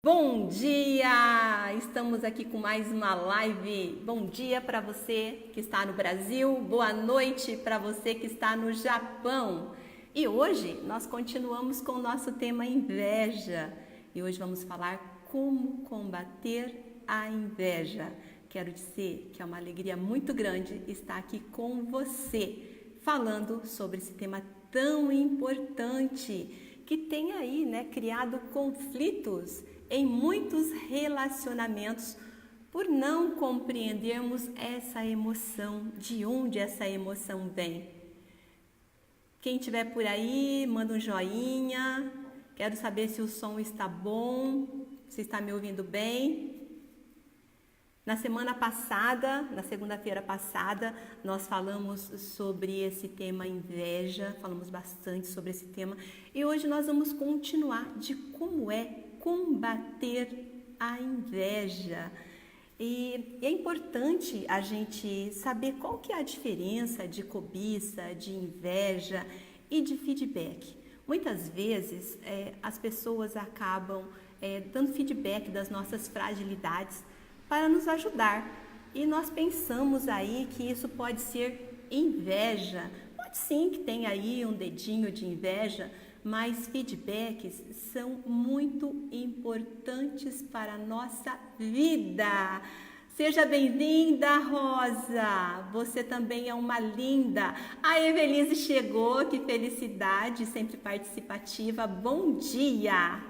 Bom dia! Estamos aqui com mais uma live. Bom dia para você que está no Brasil, boa noite para você que está no Japão. E hoje nós continuamos com o nosso tema inveja. E hoje vamos falar como combater a inveja. Quero dizer que é uma alegria muito grande estar aqui com você, falando sobre esse tema tão importante que tem aí, criado conflitos em muitos relacionamentos por não compreendermos essa emoção, de onde essa emoção vem. Quem estiver por aí, manda um joinha. Quero saber se o som está bom, se está me ouvindo bem. Na semana passada, na segunda-feira passada, nós falamos sobre esse tema inveja, falamos bastante sobre esse tema e hoje nós vamos continuar de como é combater a inveja. E é importante a gente saber qual que é a diferença de cobiça, de inveja e de feedback. Muitas vezes as pessoas acabam dando feedback das nossas fragilidades para nos ajudar. E nós pensamos aí que isso pode ser inveja. Pode sim que tenha aí um dedinho de inveja, mas feedbacks são muito importantes para a nossa vida. Seja bem-vinda, Rosa! Você também é uma linda. A Evelise chegou, que felicidade, sempre participativa. Bom dia!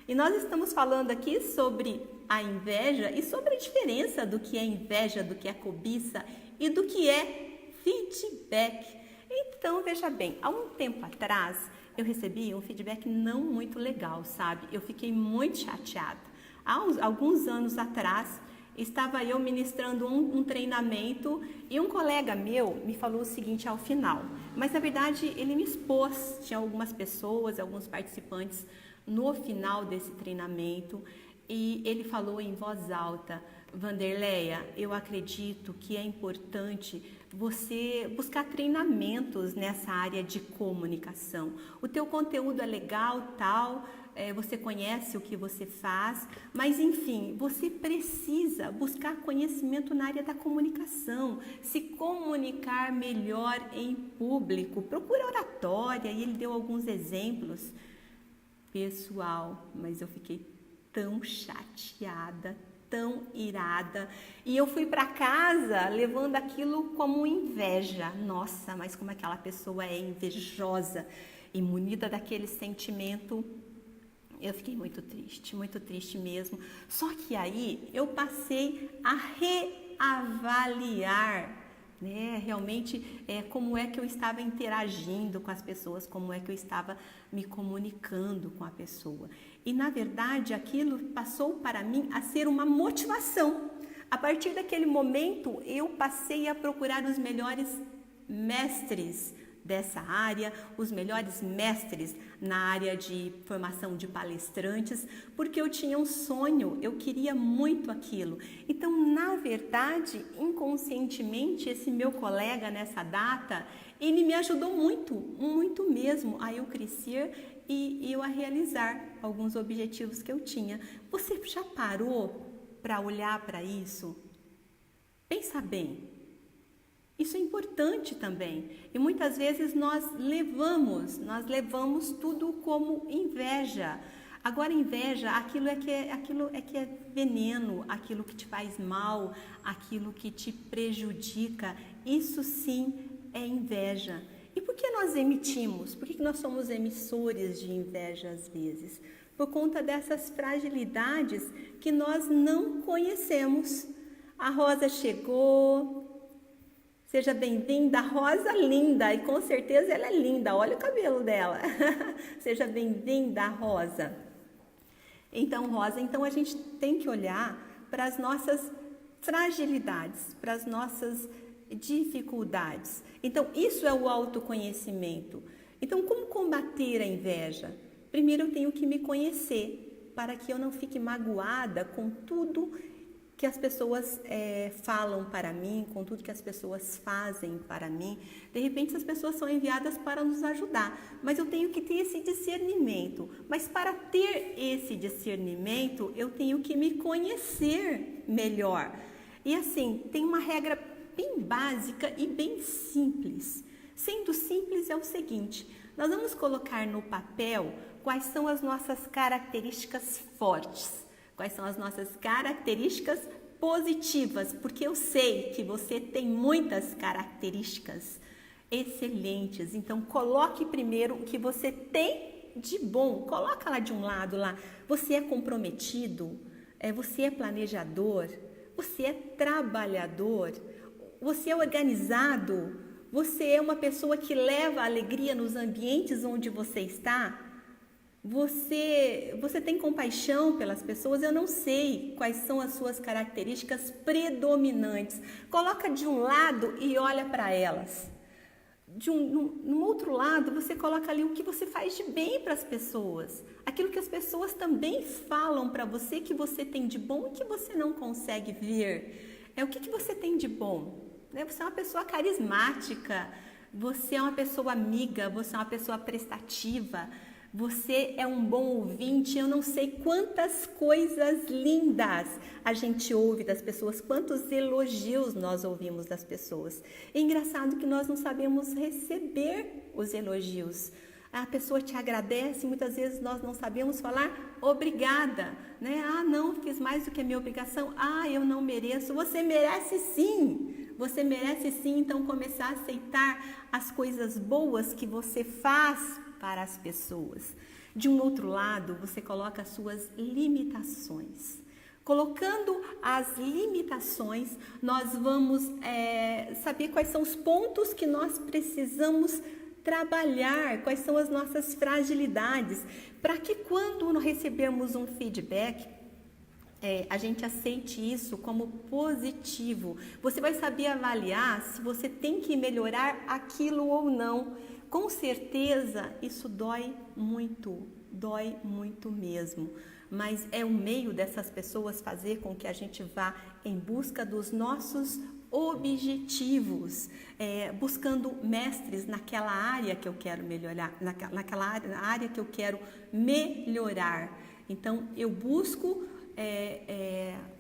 E nós estamos falando aqui sobre a inveja e sobre a diferença do que é inveja, do que é cobiça e do que é feedback. Então, veja bem, há um tempo atrás eu recebi um feedback não muito legal, sabe? Eu fiquei muito chateada. Há alguns anos atrás, estava eu ministrando um treinamento e um colega meu me falou o seguinte ao final. Mas, na verdade, ele me expôs. Tinha algumas pessoas, alguns participantes no final desse treinamento e ele falou em voz alta: Vanderleia, eu acredito que é importante você buscar treinamentos nessa área de comunicação. O teu conteúdo é legal, tal, você conhece o que você faz, mas enfim, você precisa buscar conhecimento na área da comunicação, se comunicar melhor em público, procura oratória, e ele deu alguns exemplos. Pessoal, mas eu fiquei tão chateada, tão irada, e eu fui para casa levando aquilo como inveja. Nossa, mas como aquela pessoa é invejosa e munida daquele sentimento. Eu fiquei muito triste mesmo. Só que aí eu passei a reavaliar, realmente como é que eu estava interagindo com as pessoas, como é que eu estava me comunicando com a pessoa. E na verdade aquilo passou para mim a ser uma motivação. A partir daquele momento eu passei a procurar os melhores mestres dessa área, os melhores mestres na área de formação de palestrantes, porque eu tinha um sonho, eu queria muito aquilo. Então, na verdade, inconscientemente, esse meu colega nessa data, ele me ajudou muito, muito mesmo a eu crescer e eu a realizar alguns objetivos que eu tinha. Você já parou para olhar para isso? Pensa bem. Isso é importante também. E muitas vezes nós levamos tudo como inveja. Agora, inveja, aquilo é que é veneno, aquilo que te faz mal, aquilo que te prejudica. Isso sim é inveja. E por que nós emitimos? Por que nós somos emissores de inveja às vezes? Por conta dessas fragilidades que nós não conhecemos. A Rosa chegou. Seja bem-vinda, Rosa linda, e com certeza ela é linda, olha o cabelo dela. Seja bem-vinda, Rosa. Então, Rosa, a gente tem que olhar para as nossas fragilidades, para as nossas dificuldades. Então, isso é o autoconhecimento. Então, como combater a inveja? Primeiro eu tenho que me conhecer, para que eu não fique magoada com tudo que as pessoas falam para mim, com tudo que as pessoas fazem para mim. De repente, as pessoas são enviadas para nos ajudar, mas eu tenho que ter esse discernimento. Mas para ter esse discernimento, eu tenho que me conhecer melhor. E assim, tem uma regra bem básica e bem simples. Sendo simples é o seguinte: nós vamos colocar no papel quais são as nossas características fortes, quais são as nossas características positivas, porque eu sei que você tem muitas características excelentes. Então, coloque primeiro o que você tem de bom, coloca lá de um lado lá. Você é comprometido, você é planejador, você é trabalhador, você é organizado, você é uma pessoa que leva alegria nos ambientes onde você está. Você tem compaixão pelas pessoas? Eu não sei quais são as suas características predominantes. Coloca de um lado e olha para elas. No outro lado, você coloca ali o que você faz de bem para as pessoas. Aquilo que as pessoas também falam para você que você tem de bom e que você não consegue ver. O que você tem de bom? Você é uma pessoa carismática, você é uma pessoa amiga, você é uma pessoa prestativa. Você é um bom ouvinte. Eu não sei quantas coisas lindas a gente ouve das pessoas, quantos elogios nós ouvimos das pessoas. É engraçado que nós não sabemos receber os elogios. A pessoa te agradece, muitas vezes nós não sabemos falar obrigada, né? Ah, não, fiz mais do que a minha obrigação. Ah, eu não mereço. Você merece sim. Você merece sim, então começar a aceitar as coisas boas que você faz para as pessoas. De um outro lado, você coloca as suas limitações. Colocando as limitações, nós vamos saber quais são os pontos que nós precisamos trabalhar, quais são as nossas fragilidades, para que quando recebermos um feedback, a gente aceite isso como positivo. Você vai saber avaliar se você tem que melhorar aquilo ou não. Com certeza, isso dói muito mesmo. Mas é o meio dessas pessoas fazer com que a gente vá em busca dos nossos objetivos, buscando mestres naquela área que eu quero melhorar, naquela área que eu quero melhorar. Então, eu busco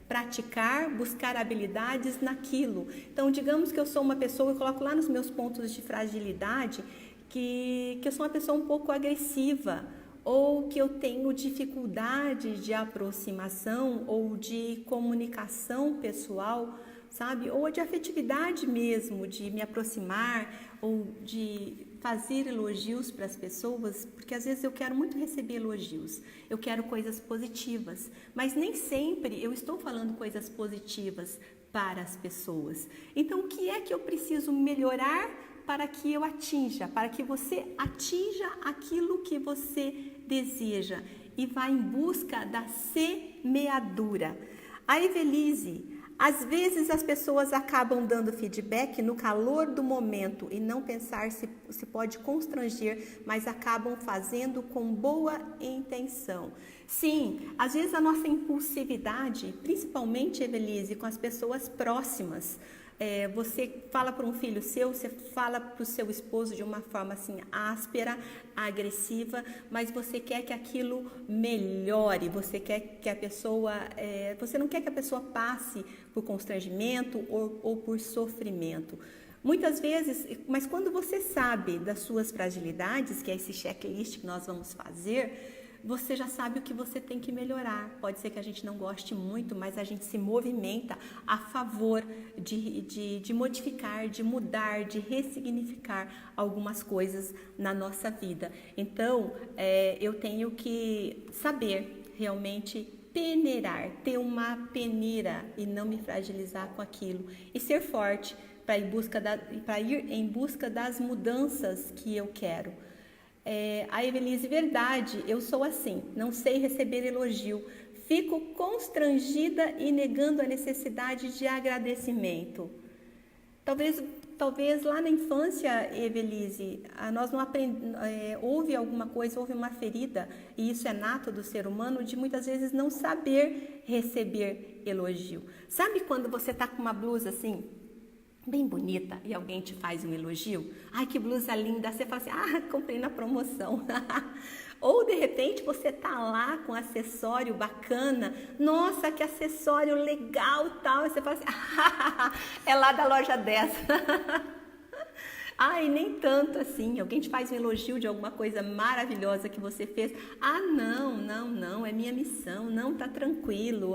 praticar, buscar habilidades naquilo. Então, digamos que eu sou uma pessoa, eu coloco lá nos meus pontos de fragilidade que eu sou uma pessoa um pouco agressiva, ou que eu tenho dificuldade de aproximação ou de comunicação pessoal, sabe? Ou de afetividade mesmo, de me aproximar ou de fazer elogios para as pessoas, porque às vezes eu quero muito receber elogios, eu quero coisas positivas, mas nem sempre eu estou falando coisas positivas para as pessoas. Então, o que é que eu preciso melhorar para que eu atinja, para que você atinja aquilo que você deseja e vá em busca da semeadura? A Evelise, às vezes as pessoas acabam dando feedback no calor do momento e não pensar se pode constranger, mas acabam fazendo com boa intenção. Sim, às vezes a nossa impulsividade, principalmente, Evelise, com as pessoas próximas, você fala para um filho seu, você fala para o seu esposo de uma forma assim áspera, agressiva, mas você quer que aquilo melhore, você quer que a pessoa, você não quer que a pessoa passe por constrangimento ou por sofrimento. Muitas vezes, mas quando você sabe das suas fragilidades, que é esse checklist que nós vamos fazer, você já sabe o que você tem que melhorar. Pode ser que a gente não goste muito, mas a gente se movimenta a favor de modificar, de mudar, de ressignificar algumas coisas na nossa vida. Então, eu tenho que saber realmente peneirar, ter uma peneira e não me fragilizar com aquilo. E ser forte para ir em busca das mudanças que eu quero. A Evelise, verdade, eu sou assim, não sei receber elogio, fico constrangida e negando a necessidade de agradecimento. Talvez talvez lá na infância, Evelise, nós não houve alguma coisa, houve uma ferida, e isso é nato do ser humano, de muitas vezes não saber receber elogio. Sabe quando você está com uma blusa assim, bem bonita, e alguém te faz um elogio? Ai, que blusa linda! Você fala assim, comprei na promoção. Ou, de repente, você tá lá com um acessório bacana. Nossa, que acessório legal, tal. E você fala assim, é lá da loja 10. Ai, nem tanto assim. Alguém te faz um elogio de alguma coisa maravilhosa que você fez. Não, é minha missão. Não, tá tranquilo.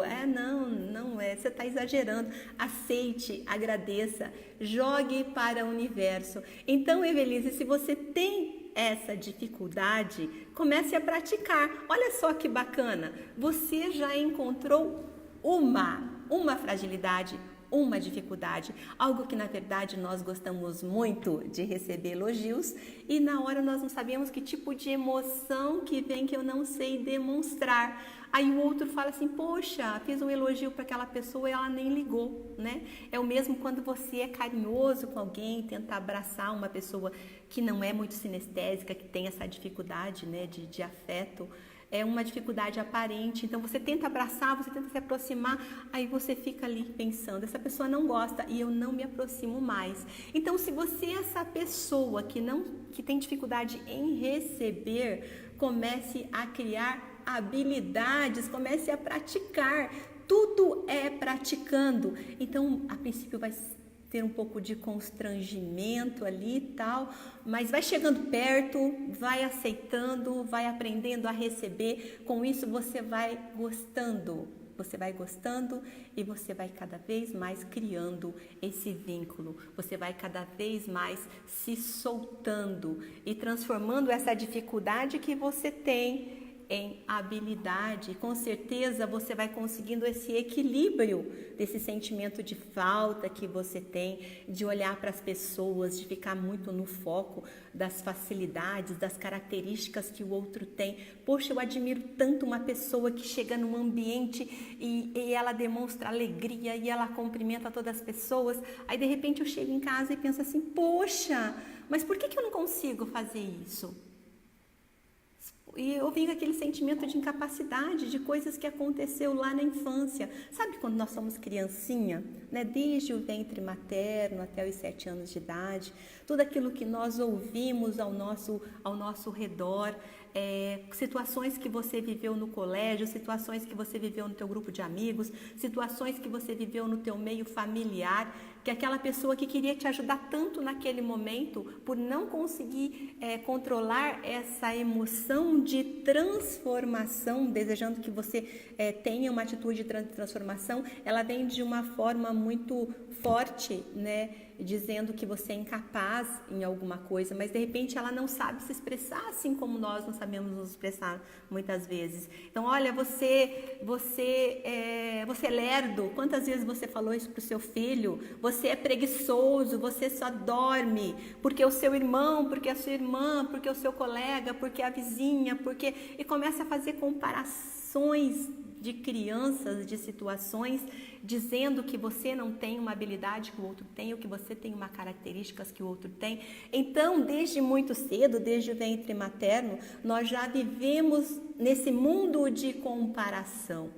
Não é. Você tá exagerando. Aceite, agradeça, jogue para o universo. Então, Evelise, se você tem essa dificuldade, comece a praticar. Olha só que bacana. Você já encontrou uma fragilidade, uma dificuldade, algo que na verdade nós gostamos muito de receber elogios e na hora nós não sabemos que tipo de emoção que vem que eu não sei demonstrar. Aí o outro fala assim, poxa, fiz um elogio para aquela pessoa e ela nem ligou, né? É o mesmo quando você é carinhoso com alguém, tenta abraçar uma pessoa que não é muito sinestésica, que tem essa dificuldade, né, de afeto. É uma dificuldade aparente, então você tenta abraçar, você tenta se aproximar, aí você fica ali pensando, essa pessoa não gosta e eu não me aproximo mais. Então, se você é essa pessoa que tem dificuldade em receber, comece a criar habilidades, comece a praticar. Tudo é praticando. Então, a princípio vai ter um pouco de constrangimento ali e tal, mas vai chegando perto, vai aceitando, vai aprendendo a receber. Com isso você vai gostando e você vai cada vez mais criando esse vínculo. Você vai cada vez mais se soltando e transformando essa dificuldade que você tem em habilidade. Com certeza você vai conseguindo esse equilíbrio desse sentimento de falta que você tem, de olhar para as pessoas, de ficar muito no foco das facilidades, das características que o outro tem. Poxa, eu admiro tanto uma pessoa que chega num ambiente e ela demonstra alegria e ela cumprimenta todas as pessoas. Aí de repente eu chego em casa e penso assim, poxa, mas por que eu não consigo fazer isso? E eu venho aquele sentimento de incapacidade, de coisas que aconteceu lá na infância. Sabe quando nós somos criancinha, né? Desde o ventre materno até os 7 anos de idade, tudo aquilo que nós ouvimos ao nosso redor, situações que você viveu no colégio, situações que você viveu no teu grupo de amigos, situações que você viveu no teu meio familiar, que aquela pessoa que queria te ajudar tanto naquele momento, por não conseguir controlar essa emoção de transformação, desejando que você tenha uma atitude de transformação, ela vem de uma forma muito forte, né? Dizendo que você é incapaz em alguma coisa, mas de repente ela não sabe se expressar assim como nós não sabemos nos expressar muitas vezes. Então, olha, você é lerdo. Quantas vezes você falou isso para o seu filho? Você é preguiçoso, você só dorme porque o seu irmão, porque a sua irmã, porque o seu colega, porque a vizinha, e começa a fazer comparações de crianças, de situações, dizendo que você não tem uma habilidade que o outro tem, ou que você tem uma características que o outro tem. Então, desde muito cedo, desde o ventre materno, nós já vivemos nesse mundo de comparação.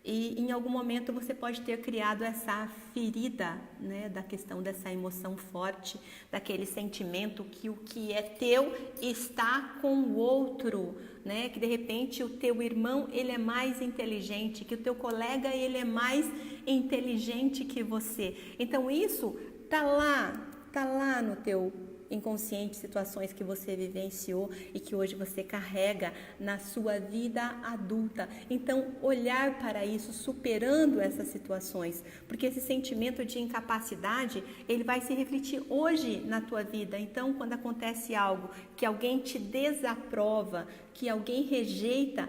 E em algum momento você pode ter criado essa ferida, né, da questão dessa emoção forte, daquele sentimento que o que é teu está com o outro, né, que de repente o teu irmão ele é mais inteligente, que o teu colega ele é mais inteligente que você. Então isso tá lá no teu inconsciente, situações que você vivenciou e que hoje você carrega na sua vida adulta. Então, olhar para isso, superando essas situações, porque esse sentimento de incapacidade, ele vai se refletir hoje na tua vida. Então, quando acontece algo que alguém te desaprova, que alguém rejeita,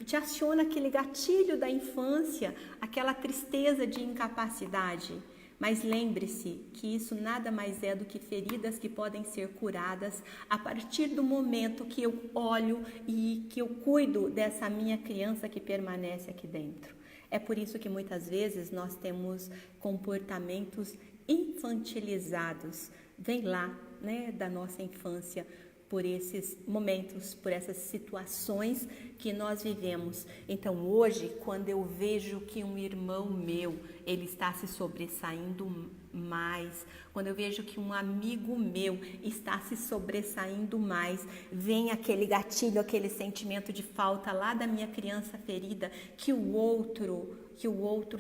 te aciona aquele gatilho da infância, aquela tristeza de incapacidade. Mas lembre-se que isso nada mais é do que feridas que podem ser curadas a partir do momento que eu olho e que eu cuido dessa minha criança que permanece aqui dentro. É por isso que muitas vezes nós temos comportamentos infantilizados, vem lá, né, da nossa infância, por esses momentos, por essas situações que nós vivemos. Então hoje, quando eu vejo que um irmão meu, ele está se sobressaindo mais, quando eu vejo que um amigo meu está se sobressaindo mais, vem aquele gatilho, aquele sentimento de falta lá da minha criança ferida, que o outro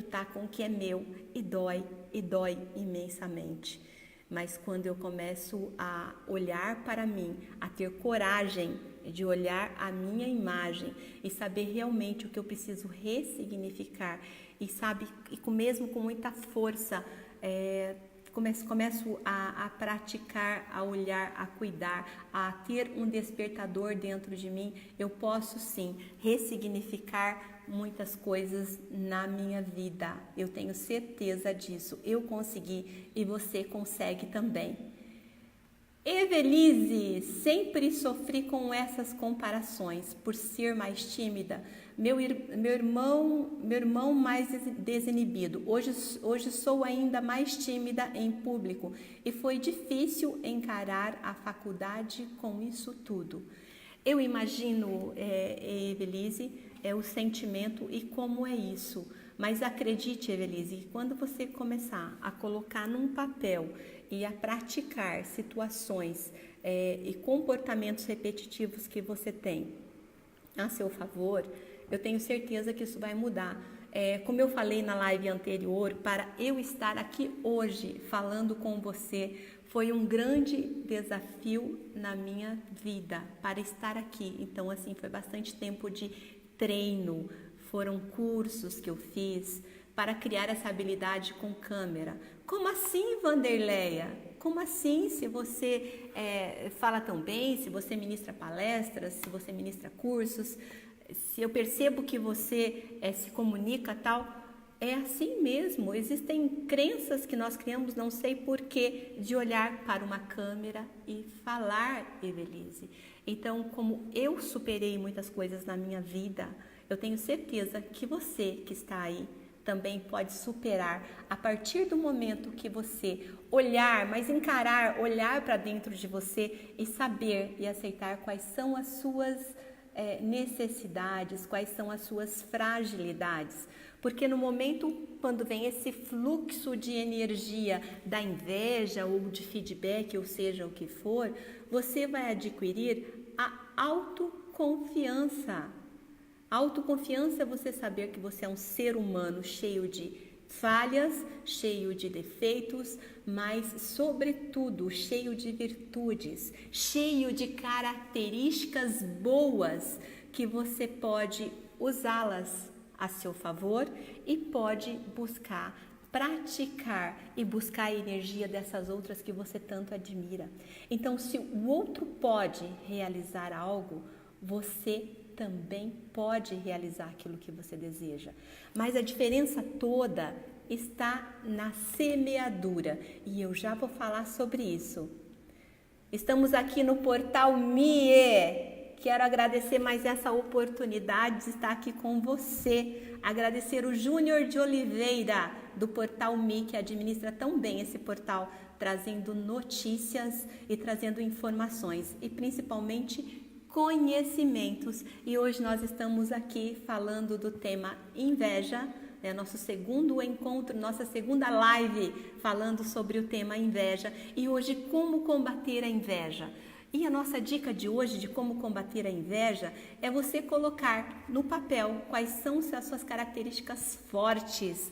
tá com o que é meu, e dói imensamente. Mas quando eu começo a olhar para mim, a ter coragem de olhar a minha imagem e saber realmente o que eu preciso ressignificar, e mesmo com muita força, começo a praticar, a olhar, a cuidar, a ter um despertador dentro de mim, eu posso sim ressignificar muitas coisas na minha vida. Eu tenho certeza disso. Eu consegui e você consegue também. Evelise, sempre sofri com essas comparações por ser mais tímida. Meu irmão mais desinibido. Hoje sou ainda mais tímida em público e foi difícil encarar a faculdade com isso tudo. Eu imagino, Evelise, o sentimento e como é isso. Mas acredite, Evelise, quando você começar a colocar num papel e a praticar situações e comportamentos repetitivos que você tem a seu favor, eu tenho certeza que isso vai mudar. Como eu falei na live anterior, para eu estar aqui hoje falando com você, foi um grande desafio na minha vida para estar aqui. Então, assim, foi bastante tempo de treino, foram cursos que eu fiz para criar essa habilidade com câmera. Como assim, Vanderleia? Como assim, se você fala tão bem, se você ministra palestras, se você ministra cursos, se eu percebo que você se comunica tal, é assim mesmo. Existem crenças que nós criamos, não sei porquê, de olhar para uma câmera e falar, Evelise. Então, como eu superei muitas coisas na minha vida, eu tenho certeza que você que está aí também pode superar a partir do momento que você olhar para dentro de você e saber e aceitar quais são as suas necessidades, quais são as suas fragilidades. Porque no momento quando vem esse fluxo de energia da inveja ou de feedback, ou seja o que for, você vai adquirir a autoconfiança. A autoconfiança é você saber que você é um ser humano cheio de falhas, cheio de defeitos, mas, sobretudo, cheio de virtudes, cheio de características boas que você pode usá-las a seu favor e pode buscar, praticar e buscar a energia dessas outras que você tanto admira. Então, se o outro pode realizar algo, você também pode realizar aquilo que você deseja. Mas a diferença toda está na semeadura e eu já vou falar sobre isso. Estamos aqui no Portal MIE. Quero agradecer mais essa oportunidade de estar aqui com você. Agradecer o Júnior de Oliveira, do Portal MIE, que administra tão bem esse portal, trazendo notícias e trazendo informações e principalmente conhecimentos. E hoje nós estamos aqui falando do tema inveja, nosso segundo encontro, nossa segunda live falando sobre o tema inveja. E hoje, como combater a inveja. E a nossa dica de hoje de como combater a inveja é você colocar no papel quais são as suas características fortes,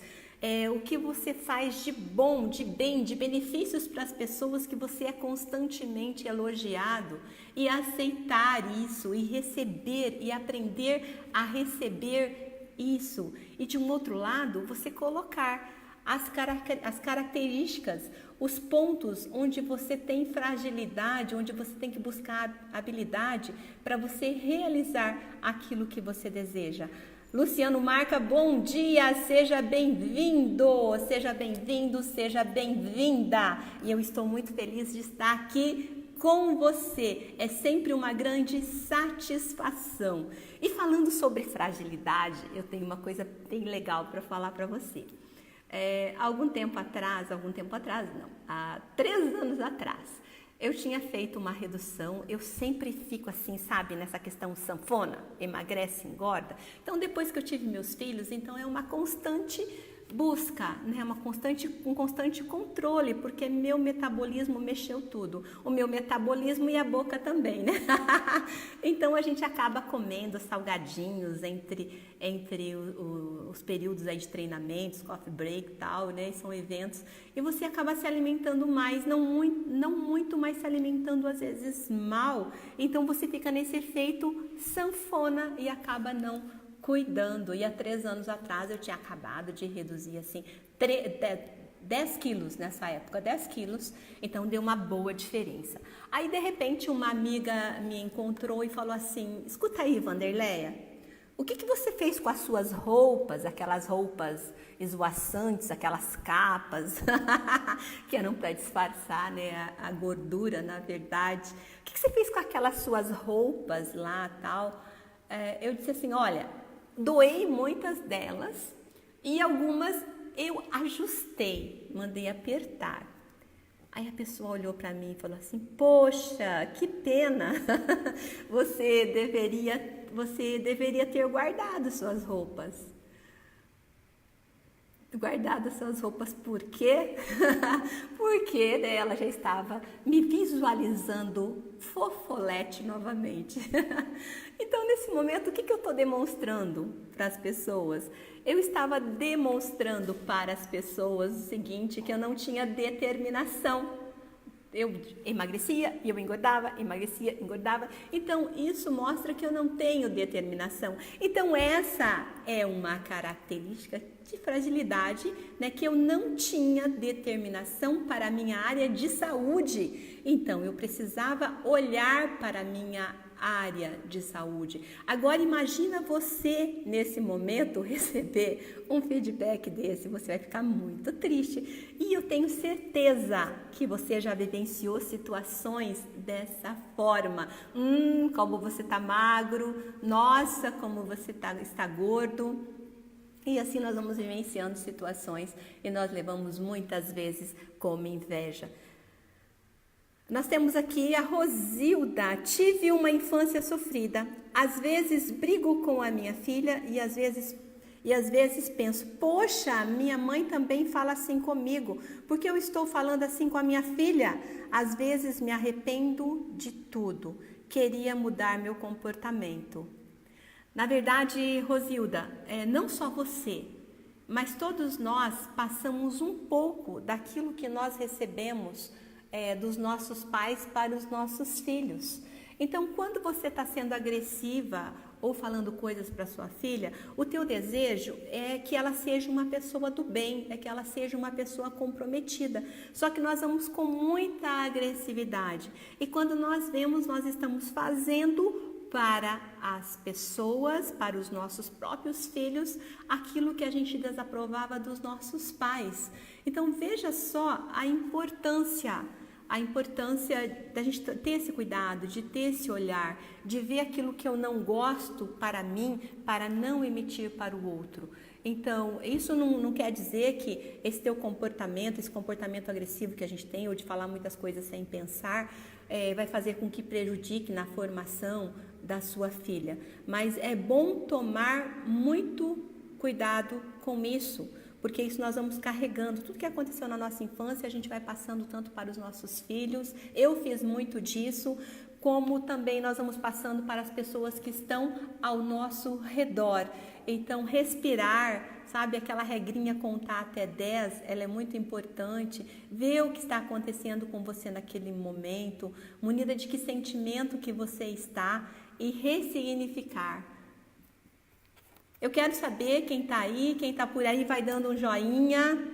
o que você faz de bom, de bem, de benefícios para as pessoas que você é constantemente elogiado, e aceitar isso e receber e aprender a receber isso. E de um outro lado, você colocar as características, os pontos onde você tem fragilidade, onde você tem que buscar habilidade para você realizar aquilo que você deseja. Luciano Marca, bom dia, seja bem-vindo, seja bem-vindo, seja bem-vinda. E eu estou muito feliz de estar aqui com você. É sempre uma grande satisfação. E falando sobre fragilidade, eu tenho uma coisa bem legal para falar para você. Algum tempo atrás não, há 3 anos atrás, eu tinha feito uma redução. Eu sempre fico assim, sabe, nessa questão sanfona, emagrece, engorda. Então, depois que eu tive meus filhos, então é uma constante busca, né? Um constante controle, porque meu metabolismo mexeu tudo, o meu metabolismo e a boca também, né? Então a gente acaba comendo salgadinhos entre os períodos aí de treinamentos, coffee break e tal, né? São eventos, e você acaba se alimentando mais, não muito, mas se alimentando às vezes mal. Então você fica nesse efeito sanfona e acaba não cuidando. E há 3 anos atrás eu tinha acabado de reduzir assim 10 quilos nessa época, 10 quilos, então deu uma boa diferença. Aí de repente uma amiga me encontrou e falou assim: escuta aí, Wanderleia, o que você fez com as suas roupas, aquelas roupas esvoaçantes, aquelas capas que eram para disfarçar, né, a gordura, na verdade. O que você fez com aquelas suas roupas lá, tal? Eu disse assim: olha, doei muitas delas e algumas eu ajustei, mandei apertar. Aí a pessoa olhou para mim e falou assim: poxa, que pena, você deveria ter guardado suas roupas. Guardado suas roupas por quê? Porque, né, ela já estava me visualizando fofolete novamente. Então, nesse momento, o que eu estou demonstrando para as pessoas? Eu estava demonstrando para as pessoas o seguinte, que eu não tinha determinação. Eu emagrecia e eu engordava, emagrecia, engordava. Então, isso mostra que eu não tenho determinação. Então, essa é uma característica de fragilidade, né? Que eu não tinha determinação para a minha área de saúde. Então, eu precisava olhar para a minha área de saúde. Agora, imagina você, nesse momento, receber um feedback desse. Você vai ficar muito triste. E eu tenho certeza que você já vivenciou situações dessa forma. Como você está magro. Nossa, como você está gordo. E assim nós vamos vivenciando situações e nós levamos muitas vezes como inveja. Nós temos aqui a Rosilda. Tive uma infância sofrida. Às vezes brigo com a minha filha e às vezes penso: poxa, minha mãe também fala assim comigo. Por que eu estou falando assim com a minha filha? Às vezes me arrependo de tudo. Queria mudar meu comportamento. Na verdade, Rosilda, não só você, mas todos nós passamos um pouco daquilo que nós recebemos dos nossos pais para os nossos filhos. Então, quando você está sendo agressiva ou falando coisas para sua filha, o teu desejo é que ela seja uma pessoa do bem, é que ela seja uma pessoa comprometida. Só que nós vamos com muita agressividade. E quando nós vemos, nós estamos fazendo para as pessoas, para os nossos próprios filhos, aquilo que a gente desaprovava dos nossos pais. Então, veja só a importância da gente ter esse cuidado, de ter esse olhar, de ver aquilo que eu não gosto para mim, para não emitir para o outro. Então, isso não quer dizer que esse teu comportamento, esse comportamento agressivo que a gente tem, ou de falar muitas coisas sem pensar, vai fazer com que prejudique na formação da sua filha. Mas é bom tomar muito cuidado com isso, porque isso nós vamos carregando. Tudo que aconteceu na nossa infância, a gente vai passando tanto para os nossos filhos. Eu fiz muito disso, como também nós vamos passando para as pessoas que estão ao nosso redor. Então, respirar, sabe, aquela regrinha contar até 10, ela é muito importante. Ver o que está acontecendo com você naquele momento, munida de que sentimento que você está, e ressignificar. Eu quero saber quem está aí, quem está por aí, vai dando um joinha.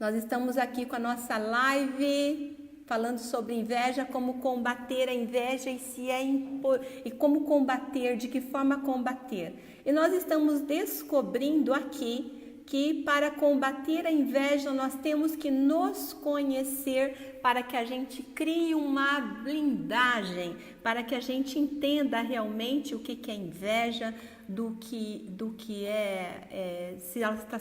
Nós estamos aqui com a nossa live falando sobre inveja, como combater a inveja e como combater, de que forma combater. E nós estamos descobrindo aqui que para combater a inveja nós temos que nos conhecer, para que a gente crie uma blindagem, para que a gente entenda realmente o que é inveja, se ela está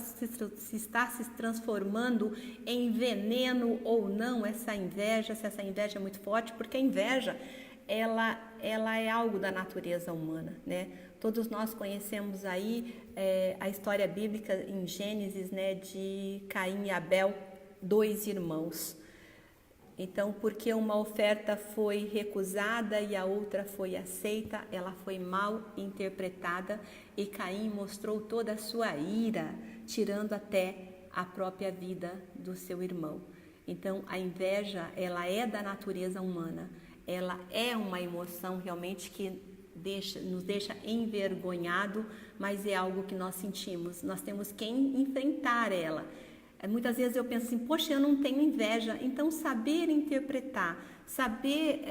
se transformando em veneno ou não, essa inveja, se essa inveja é muito forte, porque a inveja, ela é algo da natureza humana, né? Todos nós conhecemos aí a história bíblica em Gênesis, né, de Caim e Abel, 2 irmãos. Então, porque uma oferta foi recusada e a outra foi aceita, ela foi mal interpretada e Caim mostrou toda a sua ira, tirando até a própria vida do seu irmão. Então, a inveja, ela é da natureza humana, ela é uma emoção realmente que nos deixa envergonhado, mas é algo que nós sentimos, nós temos que enfrentar ela. Muitas vezes eu penso assim, poxa, eu não tenho inveja. Então, saber interpretar, saber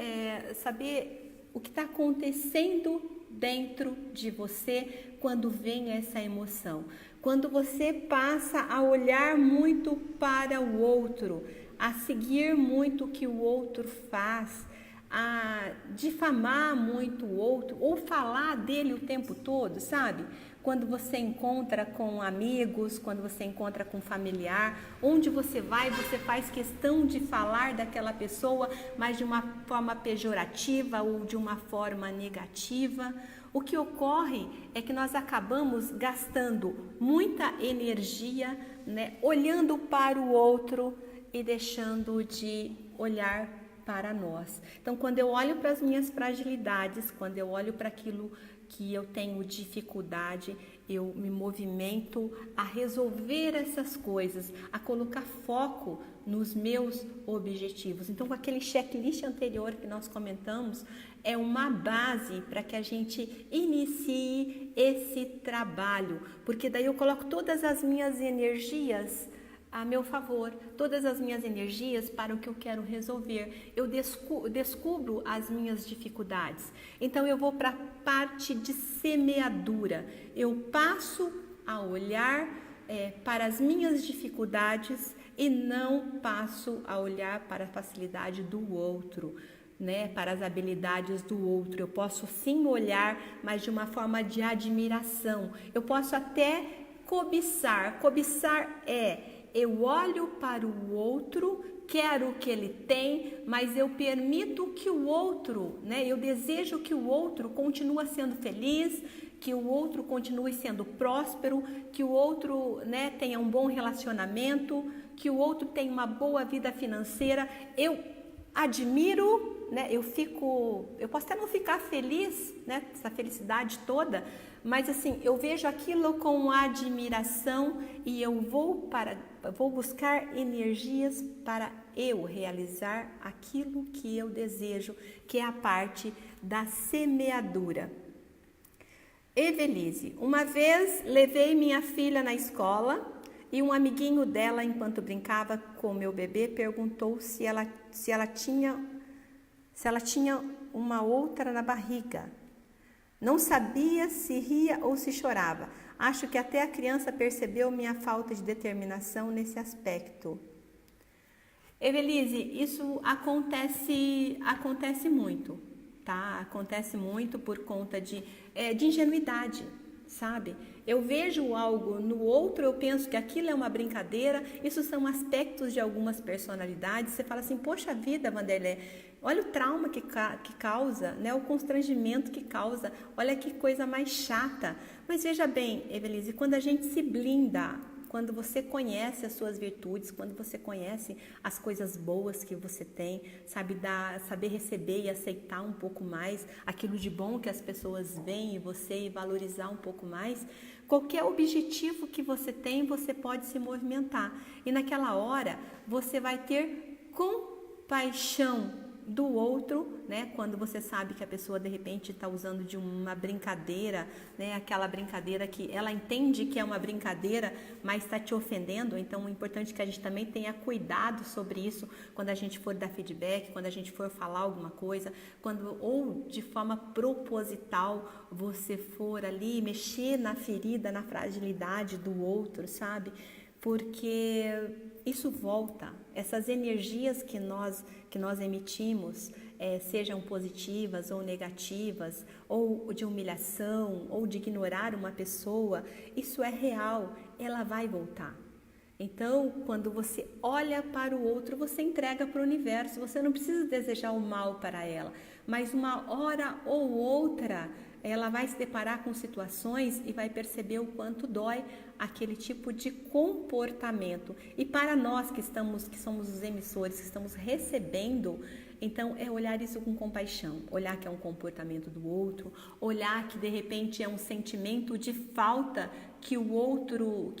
o que está acontecendo dentro de você quando vem essa emoção. Quando você passa a olhar muito para o outro, a seguir muito o que o outro faz, a difamar muito o outro ou falar dele o tempo todo, sabe? Quando você encontra com amigos, quando você encontra com familiar, onde você vai, você faz questão de falar daquela pessoa, mas de uma forma pejorativa ou de uma forma negativa. O que ocorre é que nós acabamos gastando muita energia, né, olhando para o outro e deixando de olhar para nós. Então, quando eu olho para as minhas fragilidades, quando eu olho para aquilo que eu tenho dificuldade, eu me movimento a resolver essas coisas, a colocar foco nos meus objetivos. Então, com aquele checklist anterior que nós comentamos, é uma base para que a gente inicie esse trabalho, porque daí eu coloco todas as minhas energias a meu favor, todas as minhas energias para o que eu quero resolver. Eu descubro as minhas dificuldades. Então eu vou para a parte de semeadura. Eu passo a olhar para as minhas dificuldades e não passo a olhar para a facilidade do outro, né? Para as habilidades do outro. Eu posso sim olhar, mas de uma forma de admiração. Eu posso até cobiçar. Cobiçar eu olho para o outro, quero o que ele tem, mas eu permito que o outro, né? Eu desejo que o outro continue sendo feliz, que o outro continue sendo próspero, que o outro, né, tenha um bom relacionamento, que o outro tenha uma boa vida financeira. Eu admiro, né? Eu posso até não ficar feliz, né? Essa felicidade toda, mas assim, eu vejo aquilo com admiração e eu vou buscar energias para eu realizar aquilo que eu desejo, que é a parte da semeadura. Evelise, uma vez levei minha filha na escola e um amiguinho dela, enquanto brincava com meu bebê, perguntou se ela tinha uma outra na barriga. Não sabia se ria ou se chorava. Acho que até a criança percebeu minha falta de determinação nesse aspecto. Evelise, isso acontece muito, tá? Acontece muito por conta de ingenuidade, sabe? Eu vejo algo no outro, eu penso que aquilo é uma brincadeira. Isso são aspectos de algumas personalidades. Você fala assim, poxa vida, Vanderlei, olha o trauma que causa, né? O constrangimento que causa. Olha que coisa mais chata. Mas veja bem, Evelise, quando a gente se blinda, quando você conhece as suas virtudes, quando você conhece as coisas boas que você tem, saber receber e aceitar um pouco mais aquilo de bom que as pessoas veem em você e valorizar um pouco mais, qualquer objetivo que você tem, você pode se movimentar. E naquela hora, você vai ter compaixão do outro, né? Quando você sabe que a pessoa de repente está usando de uma brincadeira, né? Aquela brincadeira que ela entende que é uma brincadeira, mas está te ofendendo. Então, é importante que a gente também tenha cuidado sobre isso quando a gente for dar feedback, quando a gente for falar alguma coisa, ou de forma proposital você for ali mexer na ferida, na fragilidade do outro, sabe? Porque isso volta, essas energias que nós emitimos, sejam positivas ou negativas, ou de humilhação, ou de ignorar uma pessoa, isso é real, ela vai voltar. Então, quando você olha para o outro, você entrega para o universo, você não precisa desejar o mal para ela, mas uma hora ou outra, ela vai se deparar com situações e vai perceber o quanto dói aquele tipo de comportamento. E para nós que somos os emissores, que estamos recebendo, então é olhar isso com compaixão, olhar que é um comportamento do outro, olhar que de repente é um sentimento de falta que o outro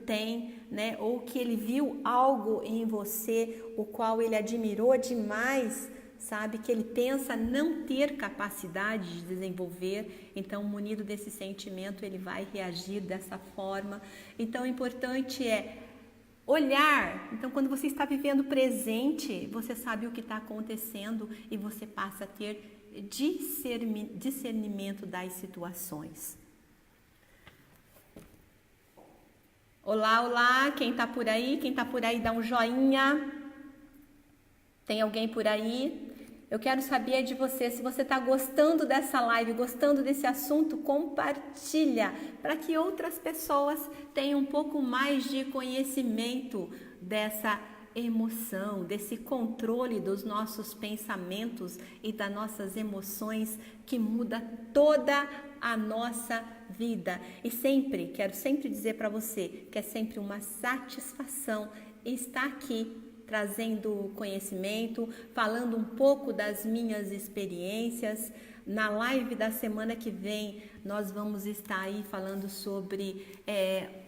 tem, né? Ou que ele viu algo em você, o qual ele admirou demais, sabe, que ele pensa não ter capacidade de desenvolver, então munido desse sentimento ele vai reagir dessa forma. Então o importante é olhar. Então quando você está vivendo presente, você sabe o que está acontecendo e você passa a ter discernimento das situações. Olá, olá, quem está por aí? Quem está por aí dá um joinha. Tem alguém por aí? Eu quero saber de você, se você está gostando dessa live, gostando desse assunto, compartilha, para que outras pessoas tenham um pouco mais de conhecimento dessa emoção, desse controle dos nossos pensamentos e das nossas emoções que muda toda a nossa vida. E quero sempre dizer para você que é sempre uma satisfação estar aqui trazendo conhecimento, falando um pouco das minhas experiências. Na live da semana que vem, nós vamos estar aí falando sobre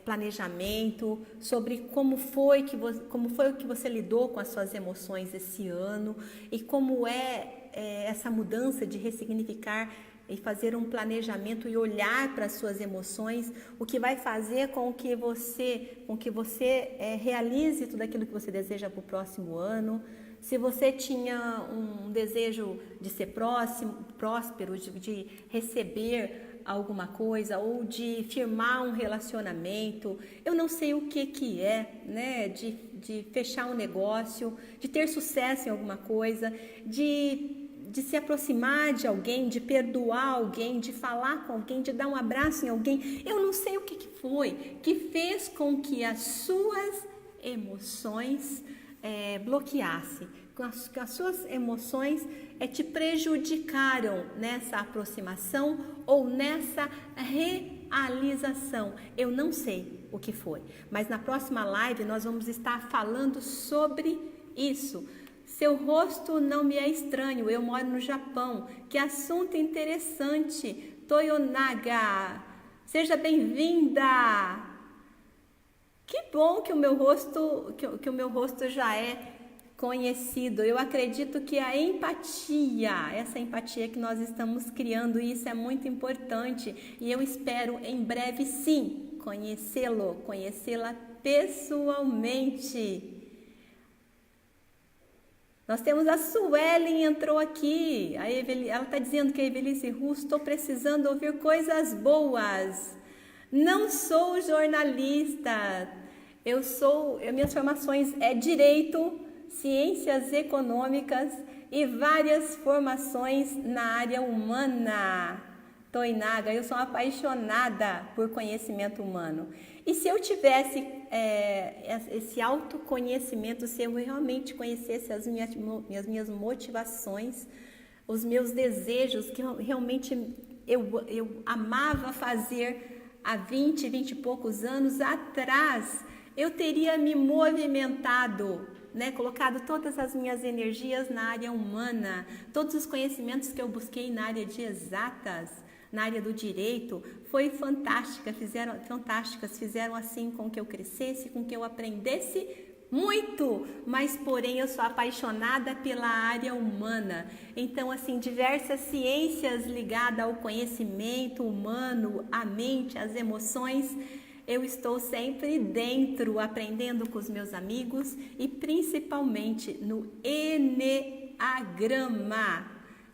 planejamento, sobre como foi o que você lidou com as suas emoções esse ano e como essa mudança de ressignificar e fazer um planejamento e olhar para as suas emoções, o que vai fazer com que você realize tudo aquilo que você deseja para o próximo ano. Se você tinha um desejo de ser próspero, de receber alguma coisa ou de firmar um relacionamento, eu não sei o que é, né? De fechar um negócio, de ter sucesso em alguma coisa, de se aproximar de alguém, de perdoar alguém, de falar com alguém, de dar um abraço em alguém. Eu não sei o que foi que fez com que as suas emoções bloqueassem, que as suas emoções te prejudicaram nessa aproximação ou nessa realização. Eu não sei o que foi, mas na próxima live nós vamos estar falando sobre isso. Seu rosto não me é estranho, eu moro no Japão. Que assunto interessante. Toyonaga, seja bem-vinda. Que bom que o meu rosto já é conhecido. Eu acredito que a empatia, essa empatia que nós estamos criando, isso é muito importante. E eu espero em breve, sim, conhecê-la pessoalmente. Nós temos a Suelen, entrou aqui. Ela está dizendo que a Evelise Russo, estou precisando ouvir coisas boas. Não sou jornalista. Minhas formações é Direito, Ciências Econômicas e várias formações na área humana. Toinaga, eu sou apaixonada por conhecimento humano. E se eu tivesse esse autoconhecimento, se eu realmente conhecesse as minhas motivações, os meus desejos, que realmente eu amava fazer há 20 e poucos anos atrás, eu teria me movimentado, né? Colocado todas as minhas energias na área humana, todos os conhecimentos que eu busquei na área de exatas, na área do direito, fizeram assim com que eu crescesse, com que eu aprendesse muito, mas porém eu sou apaixonada pela área humana. Então, assim, diversas ciências ligadas ao conhecimento humano, à mente, às emoções, eu estou sempre dentro, aprendendo com os meus amigos e principalmente no Eneagrama.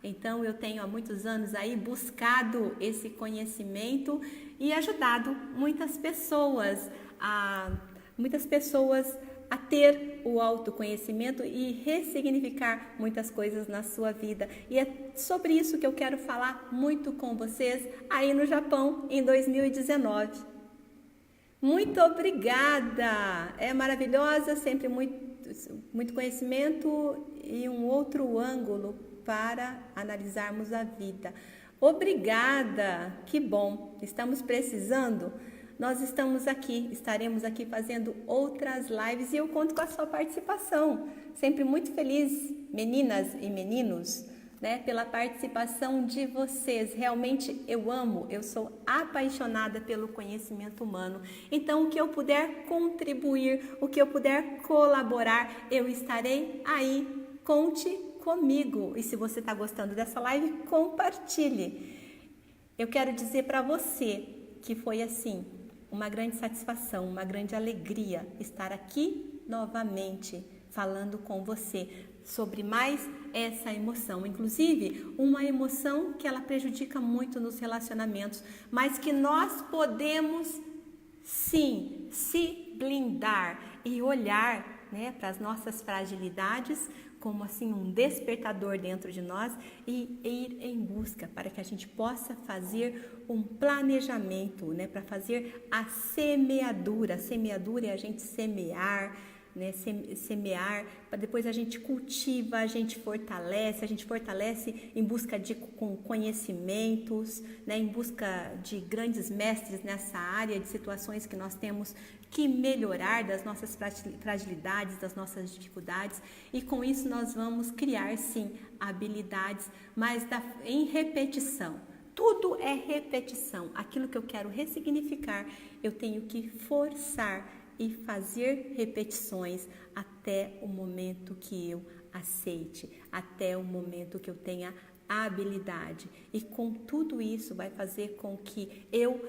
Então, eu tenho há muitos anos aí buscado esse conhecimento e ajudado muitas pessoas a ter o autoconhecimento e ressignificar muitas coisas na sua vida. E é sobre isso que eu quero falar muito com vocês aí no Japão em 2019. Muito obrigada! É maravilhosa, sempre muito conhecimento e um outro ângulo para analisarmos a vida. Obrigada! Que bom! Estamos precisando. Nós estamos aqui, estaremos aqui fazendo outras lives e eu conto com a sua participação. Sempre muito feliz, meninas e meninos, né, pela participação de vocês. Realmente eu amo, eu sou apaixonada pelo conhecimento humano. Então, o que eu puder contribuir, o que eu puder colaborar, eu estarei aí. Conte comigo. E se você está gostando dessa live, compartilhe. Eu quero dizer para você que foi assim, uma grande satisfação, uma grande alegria estar aqui novamente falando com você sobre mais essa emoção, inclusive uma emoção que ela prejudica muito nos relacionamentos, mas que nós podemos sim se blindar e olhar, né, para as nossas fragilidades como assim um despertador dentro de nós e ir em busca para que a gente possa fazer um planejamento, né, para fazer a semeadura. A semeadura é a gente semear, né, semear, para depois a gente cultiva, a gente fortalece em busca de conhecimentos, né, em busca de grandes mestres nessa área, de situações que nós temos que melhorar, das nossas fragilidades, das nossas dificuldades, e com isso nós vamos criar sim habilidades, mas em repetição. Tudo é repetição. Aquilo que eu quero ressignificar, eu tenho que forçar e fazer repetições até o momento que eu aceite, até o momento que eu tenha habilidade. E com tudo isso vai fazer com que eu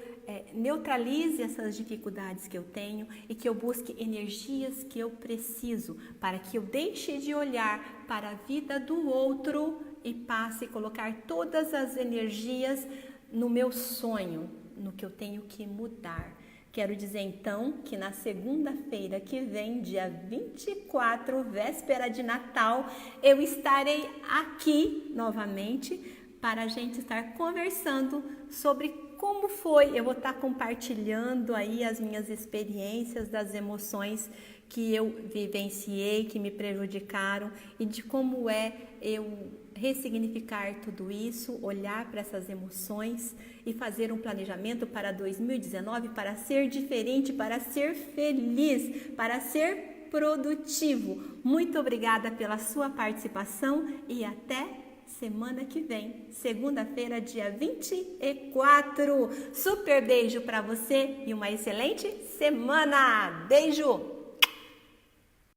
neutralize essas dificuldades que eu tenho e que eu busque energias que eu preciso para que eu deixe de olhar para a vida do outro e passe a colocar todas as energias no meu sonho, no que eu tenho que mudar. Quero dizer então que na segunda-feira que vem, dia 24, véspera de Natal, eu estarei aqui novamente para a gente estar conversando sobre como foi. Eu vou estar compartilhando aí as minhas experiências, das emoções que eu vivenciei, que me prejudicaram e de como é eu ressignificar tudo isso, olhar para essas emoções e fazer um planejamento para 2019 para ser diferente, para ser feliz, para ser produtivo. Muito obrigada pela sua participação e até semana que vem, segunda-feira, dia 24. Super beijo para você e uma excelente semana. Beijo!